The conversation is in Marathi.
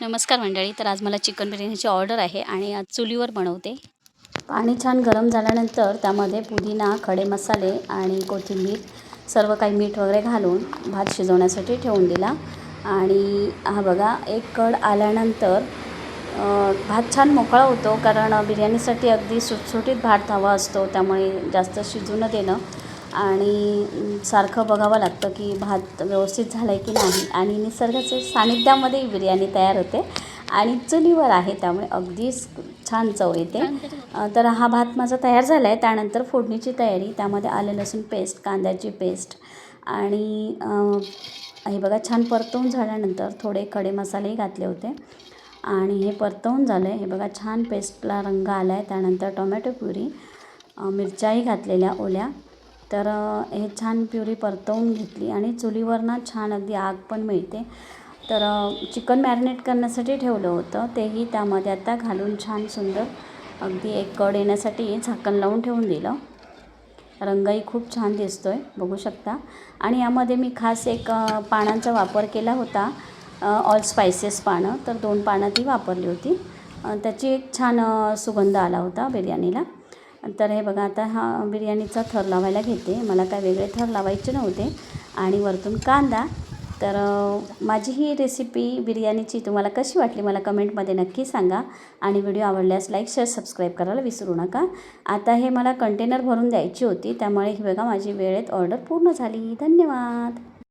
नमस्कार मंडळी. तर आज मला चिकन बिर्याणीची ऑर्डर आहे आणि आज चुलीवर बनवते. पाणी छान गरम झाल्यानंतर त्यामध्ये पुदिना, खडे मसाले आणि कोथिंबीर सर्व काही मीठ वगैरे घालून भात शिजवण्यासाठी ठेवून दिला. आणि हा बघा, एक कड आल्यानंतर भात छान मोकळा होतो, कारण बिर्याणीसाठी अगदी सुटसुटीत भात हवा असतो, त्यामुळे जास्त शिजू न देणं आणि सारखं बघावं लागतं की भात व्यवस्थित झाला आहे की नाही. आणि निसर्गाच्या सानिध्यामध्ये बिर्याणी तयार होते आणि चुलीवर आहे, त्यामुळे अगदीच छान चव येते. तर हा भात माझा तयार झाला आहे. त्यानंतर फोडणीची तयारी, त्यामध्ये आलं लसूण पेस्ट, कांद्याची पेस्ट आणि हे बघा छान परतवून झाल्यानंतर थोडे खडे मसालेही घातले होते आणि हे परतवून झालं आहे. हे बघा छान पेस्टला रंग आला आहे. त्यानंतर टोमॅटो प्युरी, मिरच्याही घातलेल्या ओल्या. तर हे छान प्युरी परतवून घेतली आणि चुलीवरनं छान अगदी आग पण मिळते. तर चिकन मॅरिनेट करण्यासाठी ठेवलं होतं, तेही त्यामध्ये आता घालून छान सुंदर अगदी एक कड येण्यासाठी झाकण लावून ठेवून दिलं. रंगही खूप छान दिसतो आहे, बघू शकता. आणि यामध्ये मी खास एक पानांचा वापर केला होता, ऑल स्पायसेस पानं. तर 2 पानं ती वापरली होती. त्याची एक छान सुगंध आला होता बिर्याणीला. तर हे बघा, आता हा बिर्याणीचा थर लावायला घेते. मला काय वेगळे थर लावायचे नव्हते. आणि वरतून कांदा. तर माझी ही रेसिपी बिर्याणीची तुम्हाला कशी वाटली मला कमेंटमध्ये नक्की सांगा. आणि व्हिडिओ आवडल्यास लाईक, शेअर, सबस्क्राईब करायला विसरू नका. आता हे मला कंटेनर भरून द्यायची होती, त्यामुळे ही बघा माझी वेळेत ऑर्डर पूर्ण झाली. धन्यवाद.